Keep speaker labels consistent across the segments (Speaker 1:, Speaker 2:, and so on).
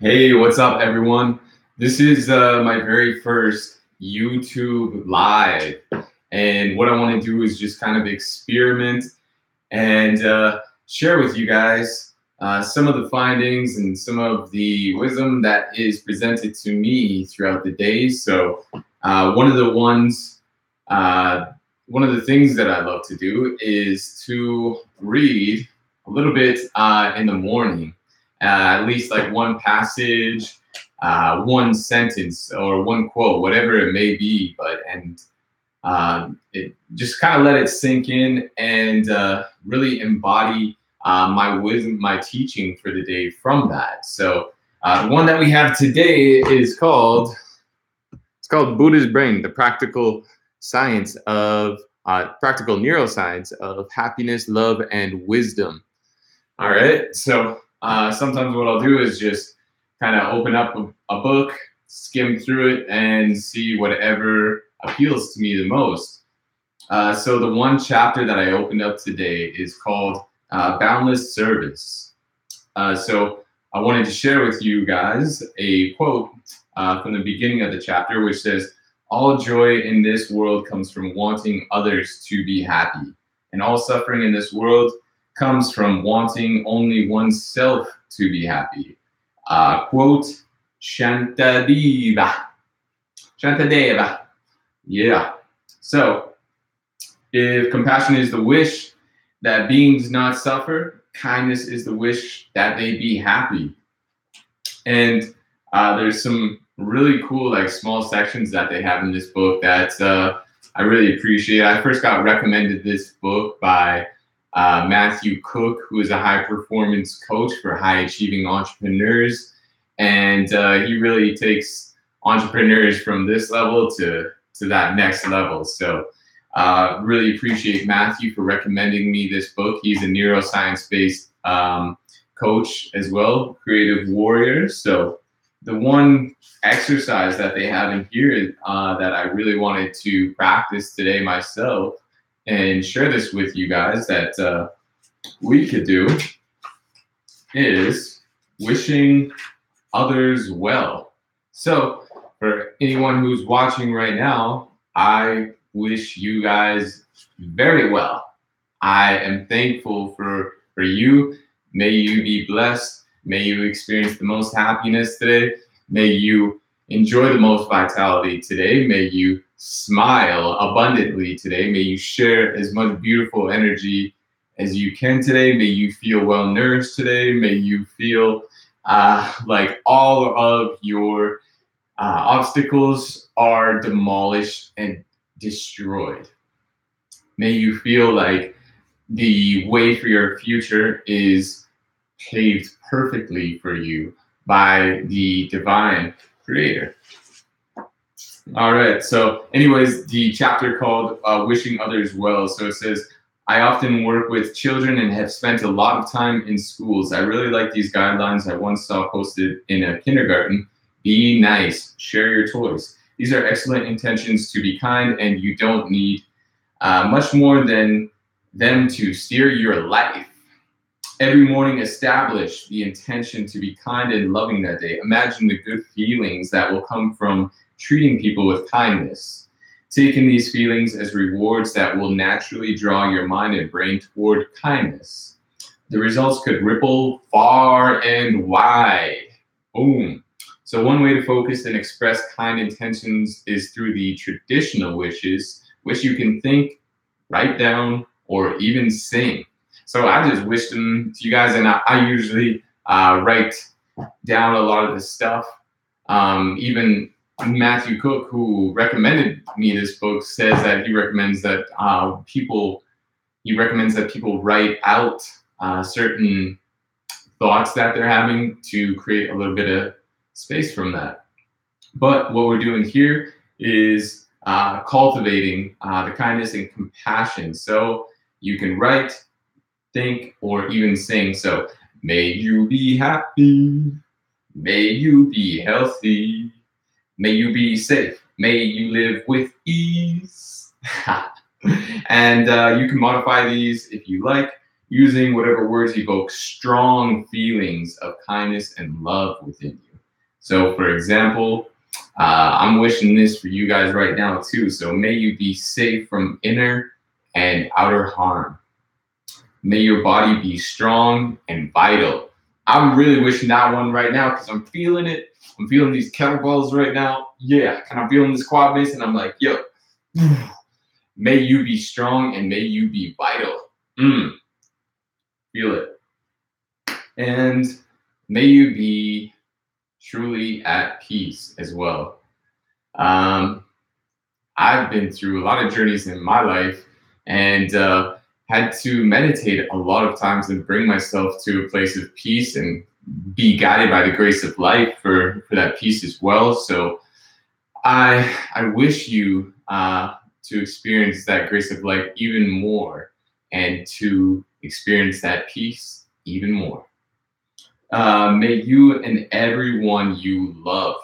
Speaker 1: Hey, what's up, everyone? This is my very first YouTube live. And what I want to do is just kind of experiment and share with you guys some of the findings and some of the wisdom that is presented to me throughout the day. So one of the things that I love to do is to read a little bit in the morning. At least like one passage, one sentence, or one quote, whatever it may be. It just kind of let it sink in and really embody my wisdom, my teaching for the day from that. So the one that we have today is called Buddha's Brain, the practical neuroscience of happiness, love, and wisdom. All right, so sometimes what I'll do is just kind of open up a book, skim through it, and see whatever appeals to me the most. So the one chapter that I opened up today is called Boundless Service. So I wanted to share with you guys a quote from the beginning of the chapter, which says, "All joy in this world comes from wanting others to be happy, and all suffering in this world comes from wanting only oneself to be happy." Quote, Shantadeva. Shantadeva. Yeah. So, if compassion is the wish that beings not suffer, kindness is the wish that they be happy. And there's some really cool, like, small sections that they have in this book that I really appreciate. I first got recommended this book by Matthew Cook, who is a high-performance coach for high-achieving entrepreneurs. And he really takes entrepreneurs from this level to that next level. So really appreciate Matthew for recommending me this book. He's a neuroscience-based coach as well, creative warrior. So the one exercise that they have in here that I really wanted to practice today myself and share this with you guys that we could do is wishing others well. So for anyone who's watching right now, I wish you guys very well. I am thankful for you. May you be blessed. May you experience the most happiness today. May you enjoy the most vitality today. May you smile abundantly today. May you share as much beautiful energy as you can today. May you feel well nourished today. May you feel like all of your obstacles are demolished and destroyed. May you feel like the way for your future is paved perfectly for you by the divine creator. All right, so anyways, the chapter called Wishing Others Well. So it says, "I often work with children and have spent a lot of time in schools. I really like these guidelines I once saw posted in a kindergarten. Be nice, share your toys. These are excellent intentions to be kind, and you don't need much more than them to steer your life. Every morning, establish the intention to be kind and loving that day. Imagine the good feelings that will come from treating people with kindness. Taking these feelings as rewards that will naturally draw your mind and brain toward kindness. The results could ripple far and wide." Boom. So one way to focus and express kind intentions is through the traditional wishes, which you can think, write down, or even sing. So I just wished them to you guys, and I usually write down a lot of this stuff. Even Matthew Cook, who recommended me this book, says that he recommends that people write out certain thoughts that they're having to create a little bit of space from that. But what we're doing here is cultivating the kindness and compassion. So you can write, think, or even sing. So, may you be happy. May you be healthy. May you be safe. May you live with ease. And you can modify these if you like, using whatever words evoke strong feelings of kindness and love within you. So for example, I'm wishing this for you guys right now too. So may you be safe from inner and outer harm. May your body be strong and vital. I'm really wishing that one right now because I'm feeling it. I'm feeling these kettlebells right now. Yeah, and I'm feeling this quad base, and I'm like, yo, may you be strong and may you be vital. Feel it. And may you be truly at peace as well. I've been through a lot of journeys in my life and had to meditate a lot of times and bring myself to a place of peace and be guided by the grace of life for that peace as well. So I wish you to experience that grace of life even more and to experience that peace even more. May you and everyone you love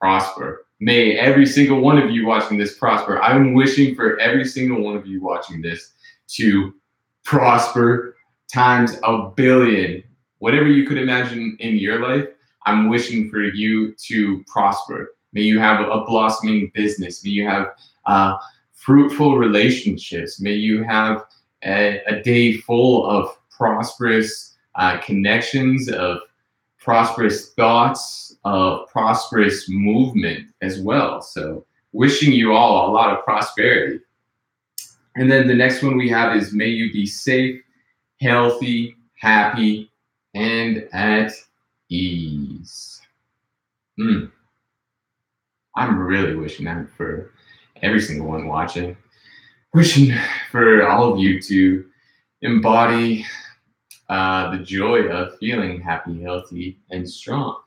Speaker 1: prosper. May every single one of you watching this prosper. I'm wishing for every single one of you watching this to prosper times a billion. Whatever you could imagine in your life, I'm wishing for you to prosper. May you have a blossoming business. May you have fruitful relationships. May you have a day full of prosperous connections, of prosperous thoughts, of prosperous movement as well. So wishing you all a lot of prosperity. And then the next one we have is may you be safe, healthy, happy, and at ease. I'm really wishing that for every single one watching. Wishing for all of you to embody the joy of feeling happy, healthy, and strong.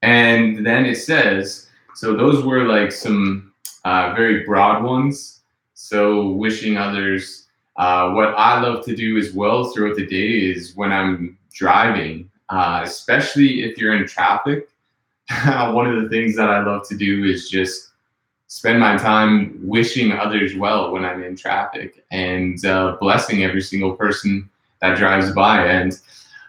Speaker 1: And then it says, so those were like some very broad ones. So wishing others, what I love to do as well throughout the day is when I'm driving, especially if you're in traffic, one of the things that I love to do is just spend my time wishing others well when I'm in traffic and blessing every single person that drives by. And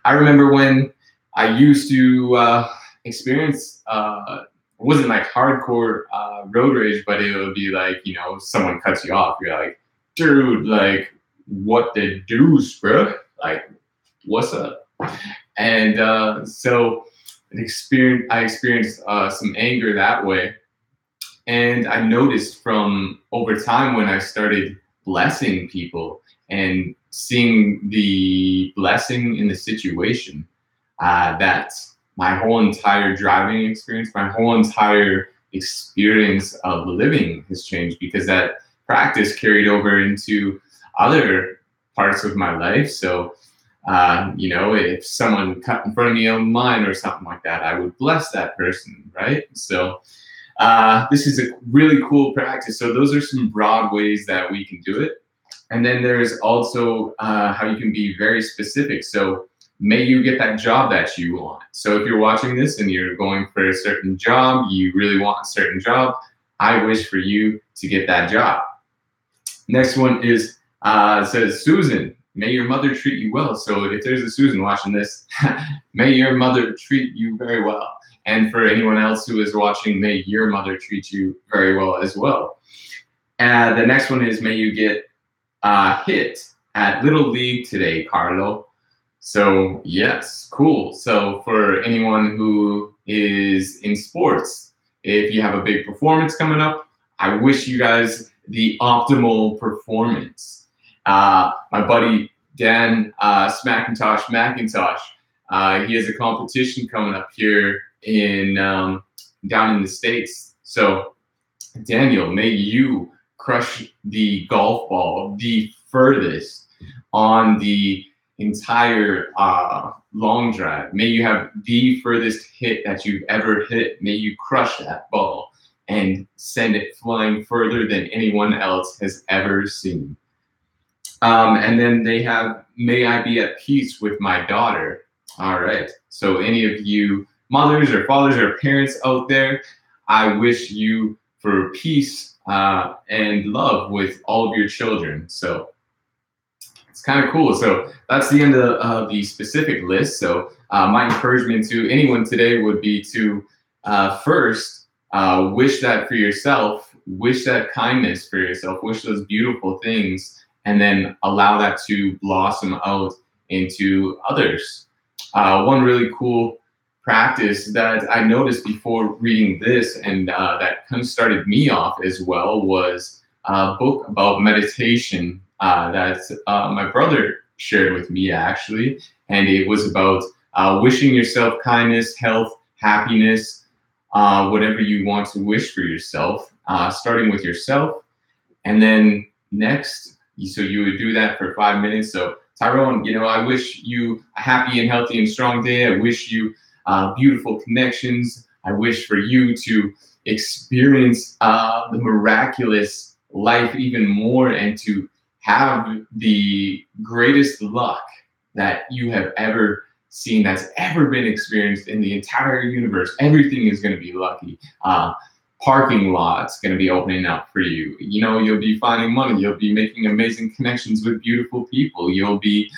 Speaker 1: I remember when I used to experience, it wasn't like hardcore road rage, but it would be like, you know, someone cuts you off. You're like, dude, like, what the deuce, bro? Like, what's up? And so I experienced some anger that way. And I noticed from over time when I started blessing people and seeing the blessing in the situation, that my whole entire driving experience, my whole entire experience of living has changed, because that practice carried over into other parts of my life. So, you know, if someone cut in front of me on mine or something like that, I would bless that person, right? So this is a really cool practice. So those are some broad ways that we can do it. And then there's also how you can be very specific. So may you get that job that you want. So if you're watching this and you're going for a certain job, you really want a certain job, I wish for you to get that job. Next one is, says, Susan, may your mother treat you well. So if there's a Susan watching this, may your mother treat you very well. And for anyone else who is watching, may your mother treat you very well as well. And the next one is, may you get hit at Little League today, Carlo. So yes, cool. So for anyone who is in sports, if you have a big performance coming up, I wish you guys the optimal performance. My buddy Dan McIntosh, he has a competition coming up here in down in the States. So Daniel, may you crush the golf ball the furthest on the entire long drive. May you have the furthest hit that you've ever hit. May you crush that ball and send it flying further than anyone else has ever seen. And then they have, may I be at peace with my daughter. All right. So any of you mothers or fathers or parents out there, I wish you for peace and love with all of your children. So it's kind of cool. So that's the end of the specific list. So my encouragement to anyone today would be to first wish that for yourself, wish that kindness for yourself, wish those beautiful things, and then allow that to blossom out into others. One really cool practice that I noticed before reading this, and that kind of started me off as well, was a book about meditation that my brother shared with me, actually. And it was about wishing yourself kindness, health, happiness, whatever you want to wish for yourself, starting with yourself. And then next, so you would do that for 5 minutes. So Tyrone, I wish you a happy and healthy and strong day. I wish you beautiful connections. I wish for you to experience the miraculous life even more, and to have the greatest luck that you have ever seen, that's ever been experienced in the entire universe. Everything is going to be lucky. Parking lots going to be opening up for you. You'll be finding money. You'll be making amazing connections with beautiful people. You'll be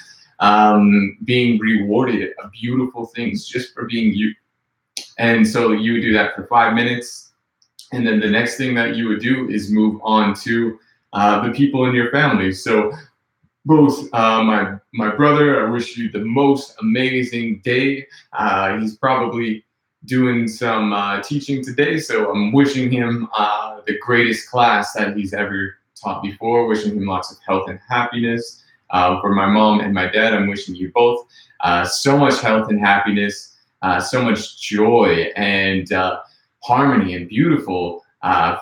Speaker 1: being rewarded beautiful things just for being you. And so you would do that for 5 minutes. And then the next thing that you would do is move on to the people in your family. So both my brother, I wish you the most amazing day. He's probably doing some teaching today, so I'm wishing him the greatest class that he's ever taught before, wishing him lots of health and happiness. For my mom and my dad, I'm wishing you both so much health and happiness, so much joy and harmony and beautiful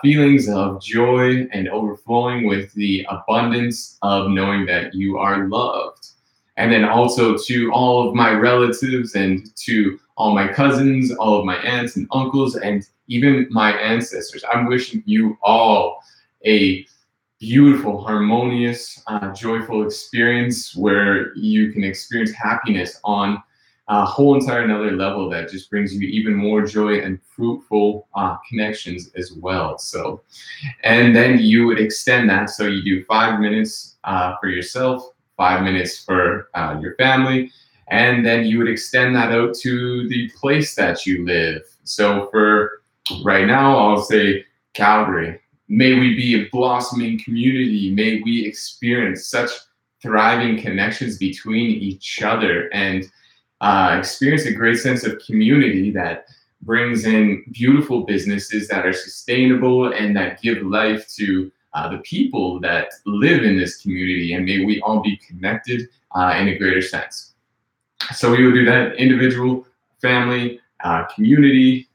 Speaker 1: feelings of joy and overflowing with the abundance of knowing that you are loved. And then also to all of my relatives and to all my cousins, all of my aunts and uncles, and even my ancestors, I'm wishing you all a beautiful, harmonious, joyful experience where you can experience happiness on a whole entire another level that just brings you even more joy and fruitful connections as well. So, and then you would extend that. So you do 5 minutes for yourself, 5 minutes for your family, and then you would extend that out to the place that you live. So for right now, I'll say Calgary. May we be a blossoming community. May we experience such thriving connections between each other, and experience a great sense of community that brings in beautiful businesses that are sustainable and that give life to the people that live in this community. And may we all be connected in a greater sense. So we would do that individual, family, community,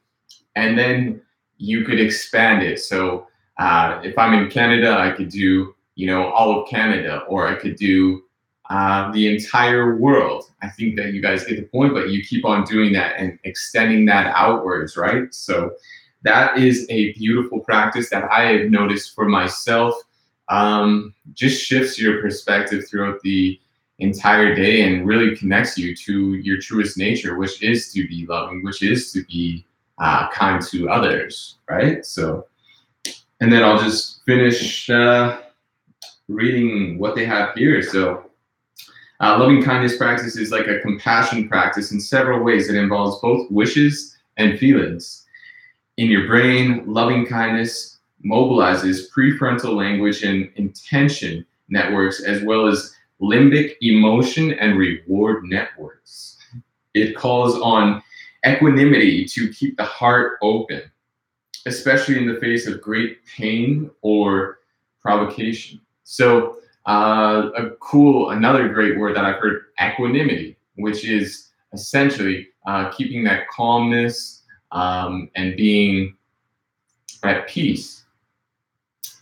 Speaker 1: and then you could expand it. So if I'm in Canada, I could do, all of Canada, or I could do the entire world. I think that you guys get the point, but you keep on doing that and extending that outwards, right? So that is a beautiful practice that I have noticed for myself. Just shifts your perspective throughout the entire day and really connects you to your truest nature, which is to be loving, which is to be kind to others, right? So, and then I'll just finish reading what they have here. So, loving kindness practice is like a compassion practice in several ways. It involves both wishes and feelings. In your brain, loving kindness mobilizes prefrontal language and intention networks, as well as limbic emotion and reward networks. It calls on equanimity to keep the heart open, especially in the face of great pain or provocation. So another great word that I've heard, equanimity, which is essentially keeping that calmness and being at peace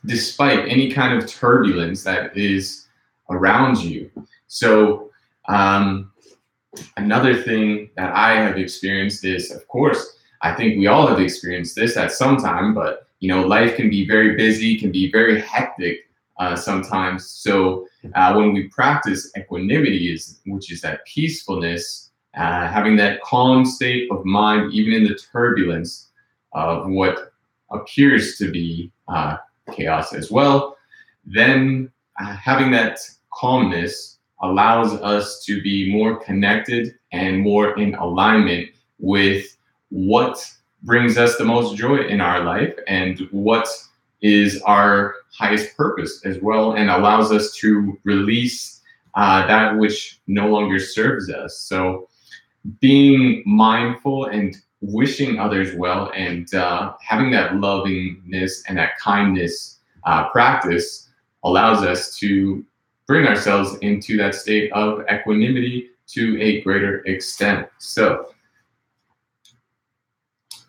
Speaker 1: despite any kind of turbulence that is around you. So another thing that I have experienced is, of course, I think we all have experienced this at some time, but life can be very busy, can be very hectic sometimes. So when we practice equanimity, which is that peacefulness, having that calm state of mind, even in the turbulence of what appears to be chaos as well, then having that calmness allows us to be more connected and more in alignment with what brings us the most joy in our life and what is our highest purpose as well, and allows us to release that which no longer serves us. So being mindful and wishing others well, and having that lovingness and that kindness practice allows us to bring ourselves into that state of equanimity to a greater extent. So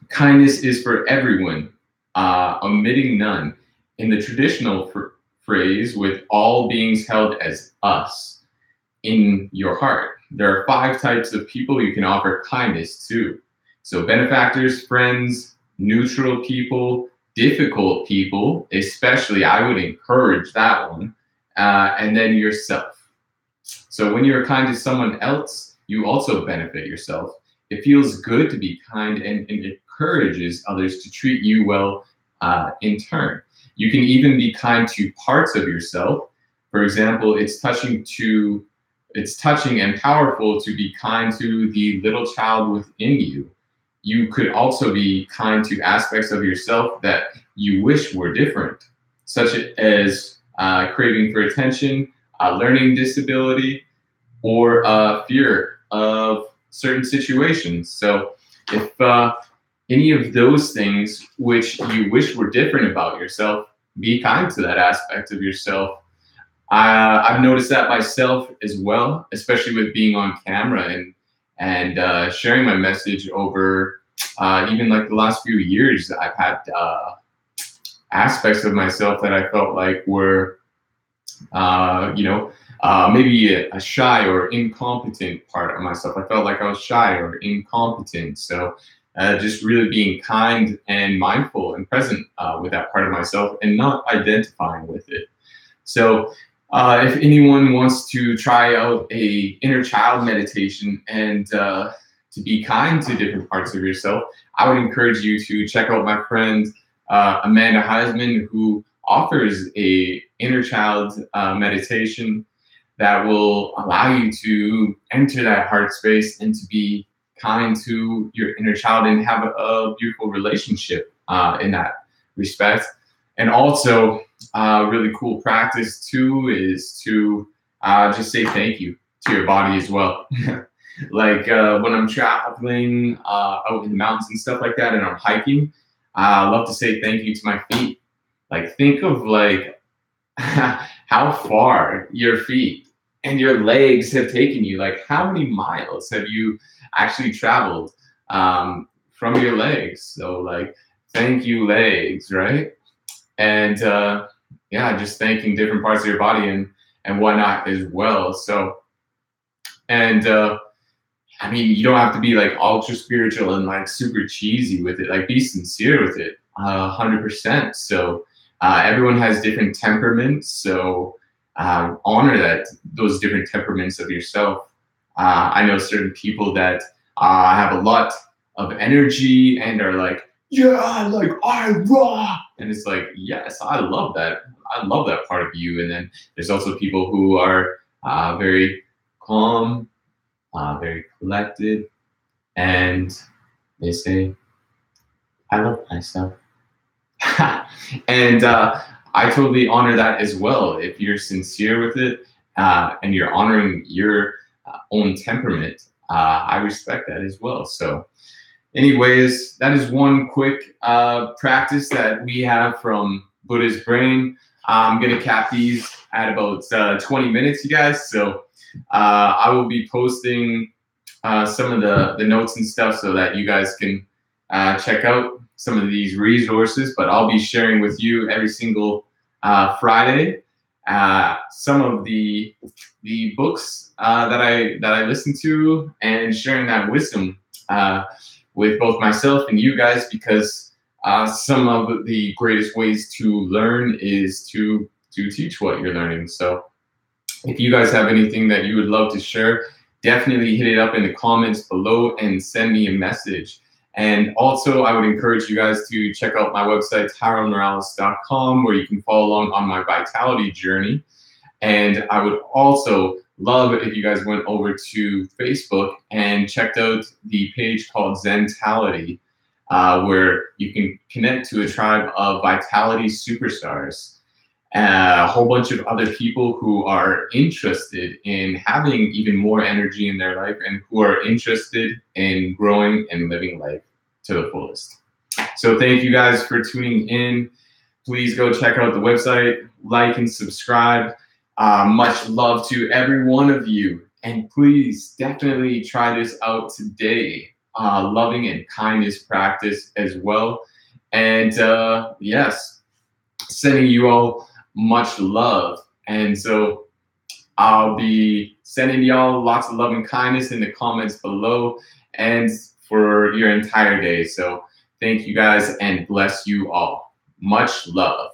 Speaker 1: kindness is for everyone, omitting none. In the traditional phrase, with all beings held as us in your heart. There are 5 types of people you can offer kindness to. So benefactors, friends, neutral people, difficult people, especially I would encourage that one, and then yourself. So when you're kind to someone else, you also benefit yourself. It feels good to be kind, and it encourages others to treat you well in turn. You can even be kind to parts of yourself. For example, it's touching and powerful to be kind to the little child within you. You could also be kind to aspects of yourself that you wish were different, such as craving for attention, learning disability, or fear of certain situations. So if any of those things which you wish were different about yourself, be kind to that aspect of yourself. I've noticed that myself as well, especially with being on camera and sharing my message over even like the last few years. I've had aspects of myself that I felt like were, maybe a shy or incompetent part of myself. I felt like I was shy or incompetent. So just really being kind and mindful and present with that part of myself and not identifying with it. So if anyone wants to try out a inner child meditation and to be kind to different parts of yourself, I would encourage you to check out my friend Amanda Heisman, who offers a inner child meditation that will allow you to enter that heart space and to be kind to your inner child and have a beautiful relationship in that respect. And also, really cool practice too is to just say thank you to your body as well. Like when I'm traveling out in the mountains and stuff like that, and I'm hiking, I love to say thank you to my feet. Like think of like how far your feet and your legs have taken you. Like how many miles have you actually traveled from your legs? So like, thank you legs, right? And just thanking different parts of your body and whatnot as well. So, and I mean, you don't have to be like ultra spiritual and like super cheesy with it. Like be sincere with it, 100%. So everyone has different temperaments. So honor those different temperaments of yourself. I know certain people that have a lot of energy and are like, yeah, like I raw. And it's like, yes, I love that. I love that part of you. And then there's also people who are very calm, very collected, and they say, I love myself. And I totally honor that as well. If you're sincere with it and you're honoring your own temperament, I respect that as well. So anyways, that is one quick practice that we have from Buddha's Brain. I'm going to cap these at about 20 minutes, you guys. So I will be posting some of the notes and stuff so that you guys can check out some of these resources. But I'll be sharing with you every single Friday some of the books that I listen to, and sharing that wisdom with both myself and you guys, because some of the greatest ways to learn is to teach what you're learning. So if you guys have anything that you would love to share, definitely hit it up in the comments below and send me a message. And also, I would encourage you guys to check out my website, tyronemorales.com, where you can follow along on my vitality journey. And I would also love it if you guys went over to Facebook and checked out the page called Zentality, where you can connect to a tribe of vitality superstars. A whole bunch of other people who are interested in having even more energy in their life and who are interested in growing and living life to the fullest. So thank you guys for tuning in. Please go check out the website, like and subscribe. Much love to every one of you. And please definitely try this out today. Loving and kindness practice as well. And yes, sending you all much love. And so I'll be sending y'all lots of love and kindness in the comments below and for your entire day. So thank you guys and bless you all. Much love.